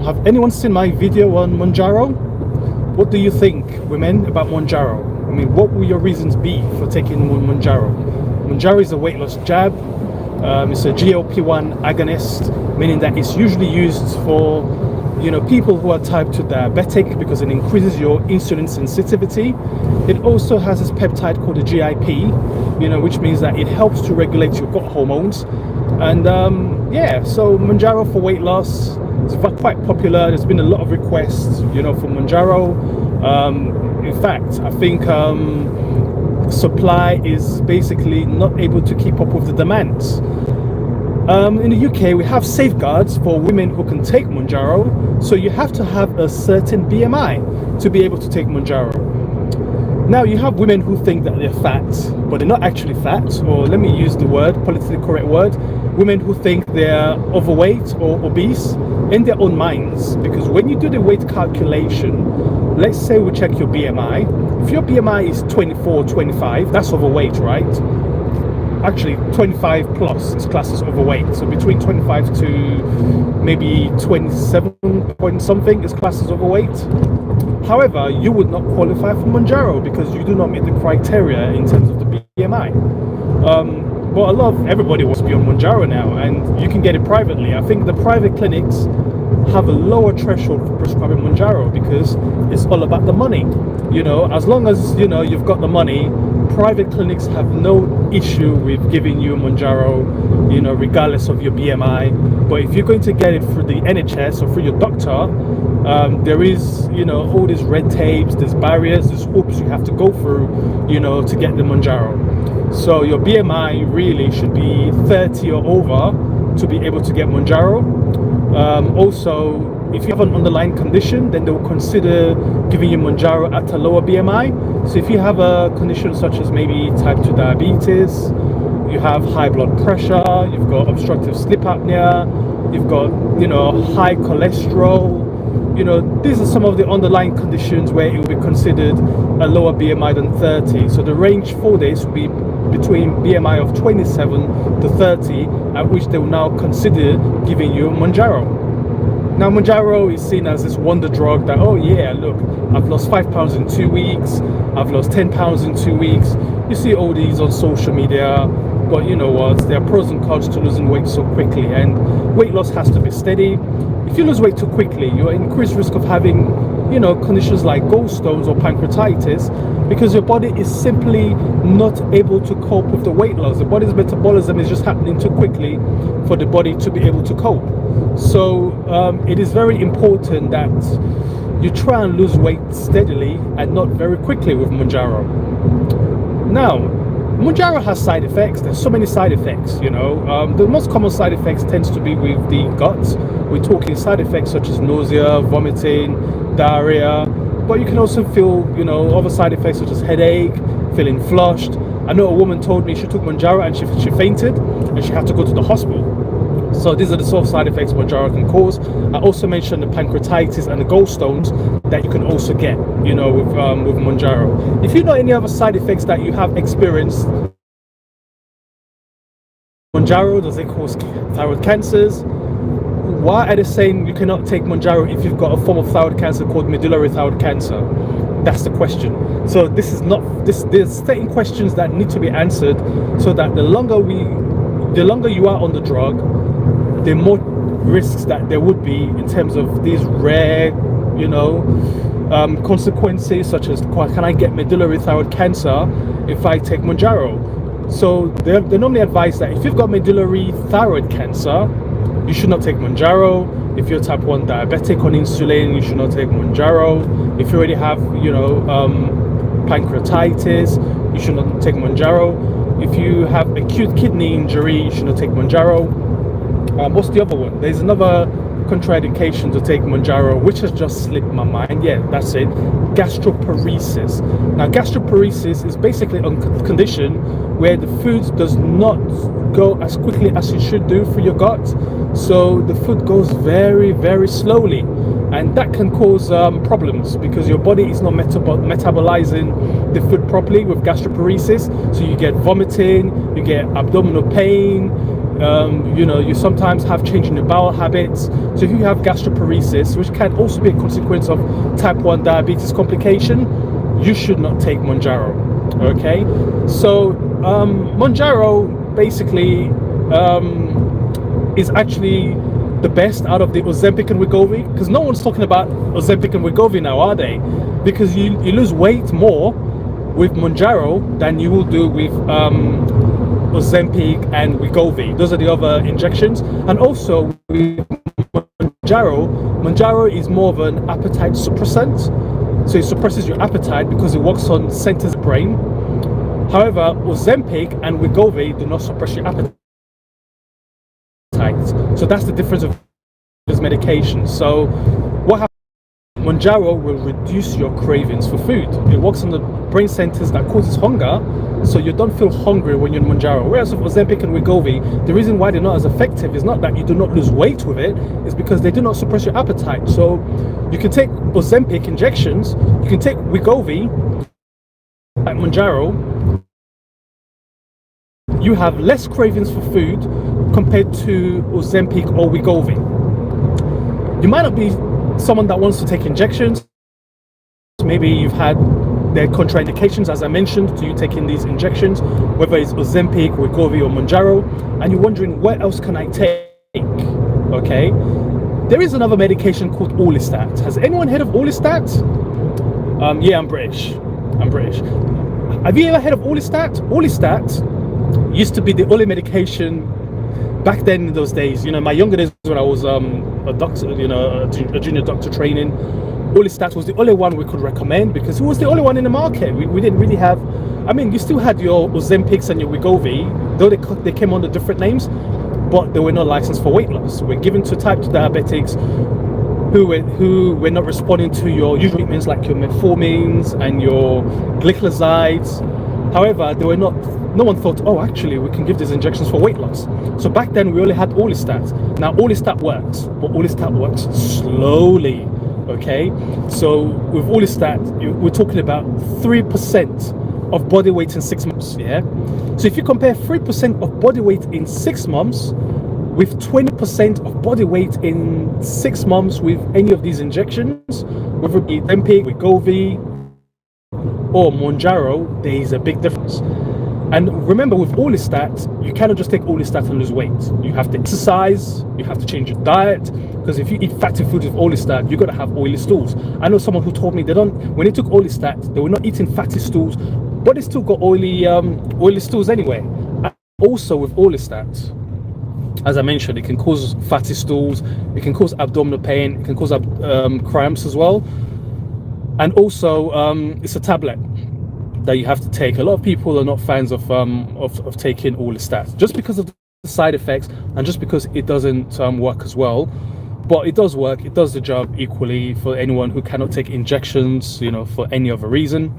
Have anyone seen my video on Mounjaro? What do you think, women, about Mounjaro? I mean, what will your reasons be for taking Mounjaro? Mounjaro is a weight loss jab. It's a GLP-1 agonist, meaning that it's usually used for, people who are type 2 diabetic because it increases your insulin sensitivity. It also has this peptide called the GIP, which means that it helps to regulate your gut hormones. And so Mounjaro for weight loss is quite popular. There's been a lot of requests, for Mounjaro. In fact, I think supply is basically not able to keep up with the demands. In the UK, we have safeguards for women who can take Mounjaro. So you have to have a certain BMI to be able to take Mounjaro. Now, you have women who think that they're fat, but they're not actually fat, or let me use the politically correct word, women who think they're overweight or obese in their own minds. Because when you do the weight calculation, let's say we check your BMI. If your BMI is 24, 25, that's overweight, right? Actually, 25 plus is classed as overweight. So between 25 to maybe 27 point something is classed as overweight. However, you would not qualify for Mounjaro because you do not meet the criteria in terms of the BMI. But everybody wants to be on Mounjaro now, and you can get it privately. I think the private clinics have a lower threshold for prescribing Mounjaro because it's all about the money. As long as you've got the money, private clinics have no issue with giving you Mounjaro, regardless of your BMI. But if you're going to get it through the NHS or through your doctor, there is all these red tapes, there's barriers, there's hoops you have to go through, to get the Mounjaro. So your BMI really should be 30 or over to be able to get Mounjaro. Also, if you have an underlying condition, then they will consider giving you Mounjaro at a lower BMI. So if you have a condition such as maybe type 2 diabetes, you have high blood pressure, you've got obstructive sleep apnea, you've got, high cholesterol, these are some of the underlying conditions where it will be considered a lower BMI than 30. So the range for this will be between BMI of 27 to 30, at which they will now consider giving you Mounjaro. Now, Mounjaro is seen as this wonder drug that, oh yeah, look, I've lost 5 pounds in 2 weeks, I've lost 10 pounds in 2 weeks. You see all these on social media, but you know what, there are pros and cons to losing weight so quickly, and weight loss has to be steady. If you lose weight too quickly, you're at increased risk of having, conditions like gallstones or pancreatitis, because your body is simply not able to cope with the weight loss. The body's metabolism is just happening too quickly for the body to be able to cope. So it is very important that you try and lose weight steadily and not very quickly with Mounjaro. Now, Mounjaro has side effects. There's so many side effects, The most common side effects tends to be with the gut. We're talking side effects such as nausea, vomiting, diarrhea, but you can also feel, other side effects such as headache, feeling flushed. I know a woman told me she took Mounjaro and she fainted and she had to go to the hospital. So these are the sort of side effects Mounjaro can cause. I also mentioned the pancreatitis and the gallstones that you can also get, with Mounjaro. If you know any other side effects that you have experienced, Mounjaro, does it cause thyroid cancers? Why are they saying you cannot take Mounjaro if you've got a form of thyroid cancer called medullary thyroid cancer? That's the question. So there's certain questions that need to be answered, so that the longer you are on the drug, the more risks that there would be in terms of these rare, consequences, such as, can I get medullary thyroid cancer if I take Mounjaro? So they normally advise that if you've got medullary thyroid cancer, you should not take Mounjaro. If you're type 1 diabetic on insulin, you should not take Mounjaro. If you already have, pancreatitis, you should not take Mounjaro. If you have acute kidney injury, you should not take Mounjaro. What's the other one? There's another contraindication to take Mounjaro, which has just slipped my mind. Yeah, that's it. Gastroparesis. Now, gastroparesis is basically a condition where the food does not go as quickly as it should do through your gut. So the food goes very, very slowly, and that can cause problems because your body is not metabolizing the food properly with gastroparesis. So you get vomiting, you get abdominal pain, You sometimes have change in your bowel habits. So if you have gastroparesis, which can also be a consequence of type 1 diabetes complication, you should not take Mounjaro. Okay, so Mounjaro basically is actually the best out of the Ozempic and Wegovy, because no one's talking about Ozempic and Wegovy now, are they? Because you lose weight more with Mounjaro than you will do with Ozempic and Wegovy. Those are the other injections. And also with Mounjaro is more of an appetite suppressant. So it suppresses your appetite because it works on centers of the brain. However, Ozempic and Wegovy do not suppress your appetite. So that's the difference of these medications. So what happens? Mounjaro will reduce your cravings for food. It works on the brain centers that causes hunger, so you don't feel hungry when you're on Mounjaro. Whereas with Ozempic and Wegovy, the reason why they're not as effective is not that you do not lose weight with it, it's because they do not suppress your appetite. So you can take Ozempic injections, you can take Wegovy, like Mounjaro, you have less cravings for food compared to Ozempic or Wegovy. You might not be someone that wants to take injections. Maybe you've had their contraindications, as I mentioned, to you taking these injections, whether it's Ozempic, Wegovy, or Mounjaro, and you're wondering, what else can I take? Okay, there is another medication called Orlistat. Has anyone heard of Orlistat? Yeah, I'm British. Have you ever heard of Orlistat? Orlistat used to be the only medication back then in those days. My younger days when I was a doctor, a junior doctor training, Orlistat was the only one we could recommend because it was the only one in the market. We didn't really have, you still had your Ozempics and your Wegovy, though they came under different names, but they were not licensed for weight loss. We're given to type 2 diabetics who were not responding to your usual treatments like your metformins and your glycosides. However, no one thought, oh, actually, we can give these injections for weight loss. So back then, we only had Orlistat. Now, Orlistat works, but Orlistat works slowly, okay? So with Orlistat, we're talking about 3% of body weight in 6 months, yeah? So if you compare 3% of body weight in 6 months with 20% of body weight in 6 months with any of these injections, whether it be Ozempic, Wegovy, or Mounjaro, there is a big difference. And remember, with Orlistat, you cannot just take Orlistat and lose weight. You have to exercise, you have to change your diet, because if you eat fatty foods with Orlistat, you're going to have oily stools. I know someone who told me when they took Orlistat, they were not eating fatty stools, but they still got oily stools anyway. And also with Orlistat, as I mentioned, it can cause fatty stools, it can cause abdominal pain, it can cause cramps as well. And also, it's a tablet that you have to take. A lot of people are not fans of taking Orlistat just because of the side effects and just because it doesn't work as well. But it does work. It does the job equally for anyone who cannot take injections, for any other reason.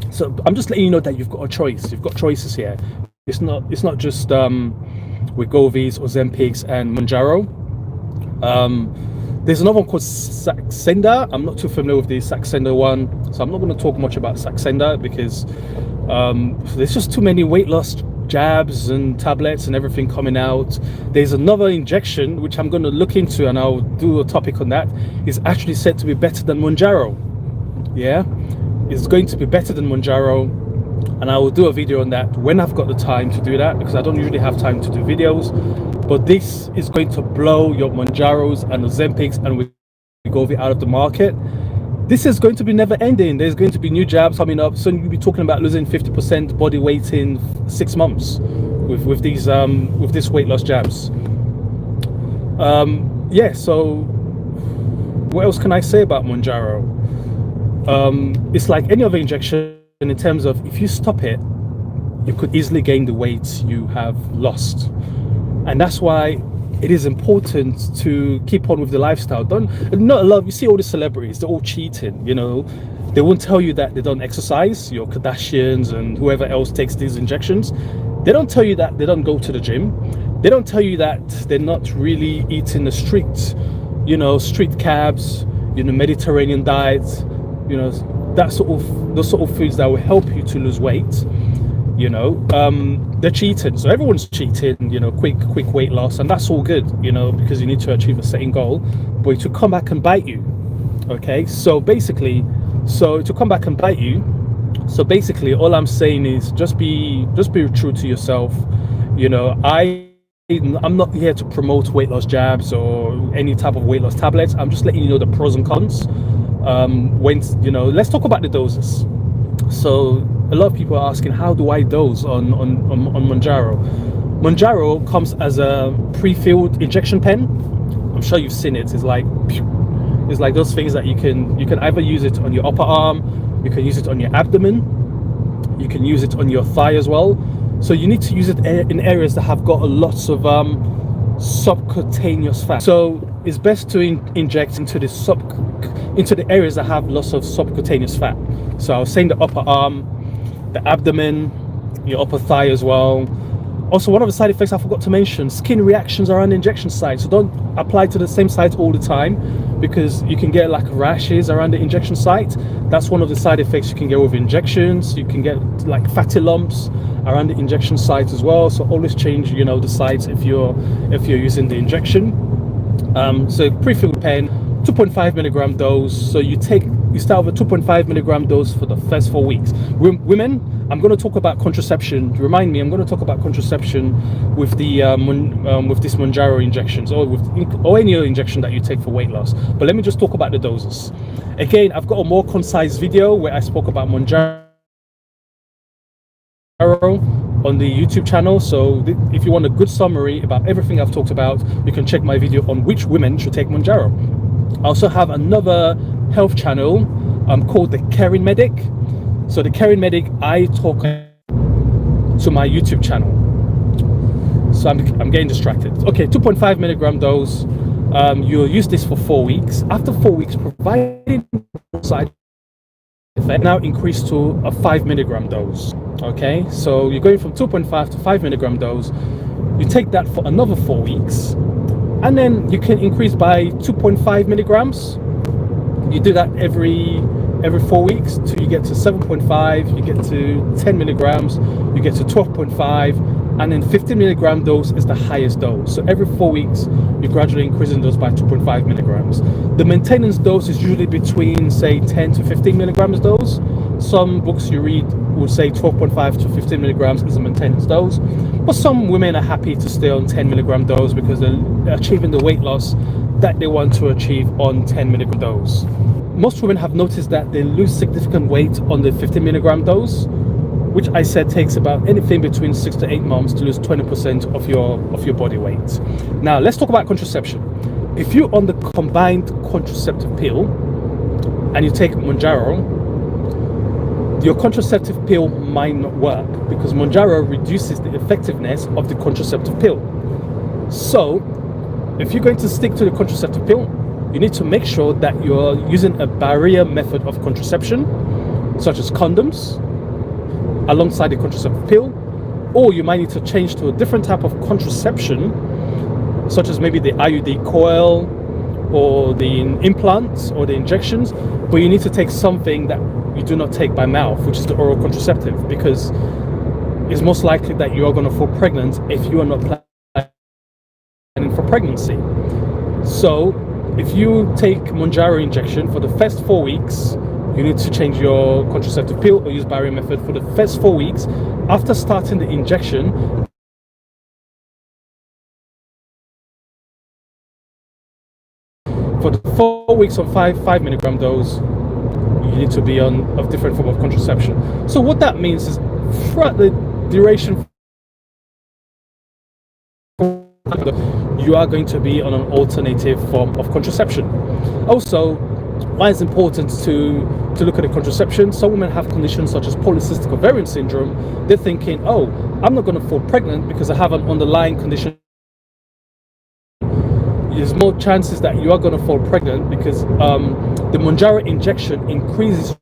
So I'm just letting you know that you've got a choice. You've got choices here. It's not just Wegovys, Ozempics, and Mounjaro. There's another one called Saxenda. I'm not too familiar with the Saxenda one, so I'm not going to talk much about Saxenda because there's just too many weight loss jabs and tablets and everything coming out. There's another injection which I'm going to look into, and I'll do a topic on that. It's actually said to be better than Mounjaro. Yeah, it's going to be better than Mounjaro, and I will do a video on that when I've got the time to do that, because I don't usually have time to do videos. But this is going to blow your Mounjaros and Ozempics and Wegovy out of the market. This is going to be never ending. There's going to be new jabs coming up. So you'll be talking about losing 50% body weight in 6 months with these weight loss jabs. Yeah. So what else can I say about Mounjaro? It's like any other injection in terms of if you stop it, you could easily gain the weight you have lost. And that's why it is important to keep on with the lifestyle. You see all the celebrities, they're all cheating, They won't tell you that they don't exercise, your Kardashians and whoever else takes these injections. They don't tell you that they don't go to the gym. They don't tell you that they're not really eating the street cabs, Mediterranean diets, those sort of foods that will help you to lose weight, they're cheating. So everyone's cheating, you know, quick weight loss, and that's all good, you know, because you need to achieve a certain goal, but to come back and bite you. Okay, so basically, to come back and bite you, so basically all I'm saying is just be true to yourself. You know, I'm not here to promote weight loss jabs or any type of weight loss tablets. I'm just letting you know the pros and cons. When, you know, let's talk about the doses. So a lot of people are asking, how do I dose on Mounjaro? Mounjaro comes as a pre-filled injection pen. I'm sure you've seen it. It's like those things that you can either use it on your upper arm, you can use it on your abdomen, you can use it on your thigh as well. So you need to use it in areas that have got a lots of subcutaneous fat. So it's best to inject into the areas that have lots of subcutaneous fat. So I was saying the upper arm, the abdomen, your upper thigh as well. Also, one of the side effects I forgot to mention, skin reactions around the injection site. So don't apply to the same site all the time, because you can get like rashes around the injection site. That's one of the side effects you can get with injections. You can get like fatty lumps around the injection site as well. So always change, you know, the sites if you're using the injection. So pre-filled pen, 2.5 milligram dose. So you start with a 2.5 milligram dose for the first 4 weeks. Women, I'm going to talk about contraception. Remind me, I'm going to talk about contraception with the with this Mounjaro injections, or any other injection that you take for weight loss. But let me just talk about the doses. Again, I've got a more concise video where I spoke about Mounjaro on the YouTube channel. So if you want a good summary about everything I've talked about, you can check my video on which women should take Mounjaro. I also have another health channel called the Caring Medic. So the Caring Medic, I talk to my YouTube channel. So I'm getting distracted. Okay, 2.5 milligram dose. You'll use this for 4 weeks. After 4 weeks, provided side effect, now increase to a 5 milligram dose. Okay, so you're going from 2.5 to 5 milligram dose. You take that for another 4 weeks, and then you can increase by 2.5 milligrams. You do that every 4 weeks till you get to 7.5, you get to 10 milligrams, you get to 12.5, and then 15 milligram dose is the highest dose. So every 4 weeks, you're gradually increasing those by 2.5 milligrams. The maintenance dose is usually between, say, 10 to 15 milligrams dose. Some books you read would say 12.5 to 15 milligrams is a maintenance dose, but some women are happy to stay on 10 milligram dose because they're achieving the weight loss that they want to achieve on 10 milligram dose. Most women have noticed that they lose significant weight on the 15 milligram dose, which I said takes about anything between 6 to 8 months to lose 20% of your body weight. Now let's talk about contraception. If you're on the combined contraceptive pill and you take Mounjaro, your contraceptive pill might not work because Mounjaro reduces the effectiveness of the contraceptive pill. So if you're going to stick to the contraceptive pill, you need to make sure that you're using a barrier method of contraception, such as condoms, alongside the contraceptive pill, or you might need to change to a different type of contraception, such as maybe the IUD coil or the implants or the injections, but you need to take something that you do not take by mouth, which is the oral contraceptive, because it's most likely that you are going to fall pregnant if you are not planning for pregnancy. So if you take Mounjaro injection for the first 4 weeks, you need to change your contraceptive pill or use barrier method for the first 4 weeks. After starting the injection, for the 4 weeks on 5 milligram dose, you need to be on a different form of contraception. So what that means is throughout the duration, you are going to be on an alternative form of contraception. Also, why it's important to look at the contraception. Some women have conditions such as polycystic ovarian syndrome. They're thinking, oh, I'm not going to fall pregnant because I have an underlying condition. There's more chances that you are going to fall pregnant because the Mounjaro injection increases,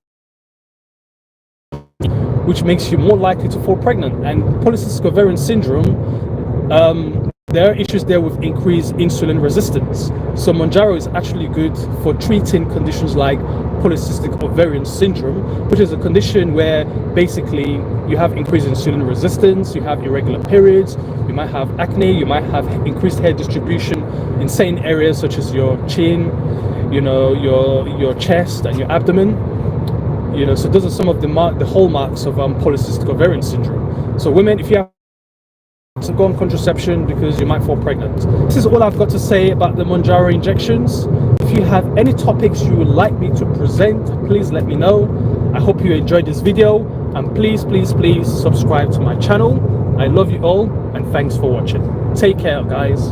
which makes you more likely to fall pregnant. And polycystic ovarian syndrome, there are issues there with increased insulin resistance. So Mounjaro is actually good for treating conditions like polycystic ovarian syndrome, which is a condition where basically you have increased insulin resistance, you have irregular periods, you might have acne, you might have increased hair distribution in certain areas such as your chin, you know, your chest and your abdomen. You know, so those are some of the hallmarks of polycystic ovarian syndrome. So women, if you have to go on contraception because you might fall pregnant. This is all I've got to say about the Mounjaro injections. If you have any topics you would like me to present, please let me know. I hope you enjoyed this video, and please subscribe to my channel. I love you all, and thanks for watching. Take care, guys.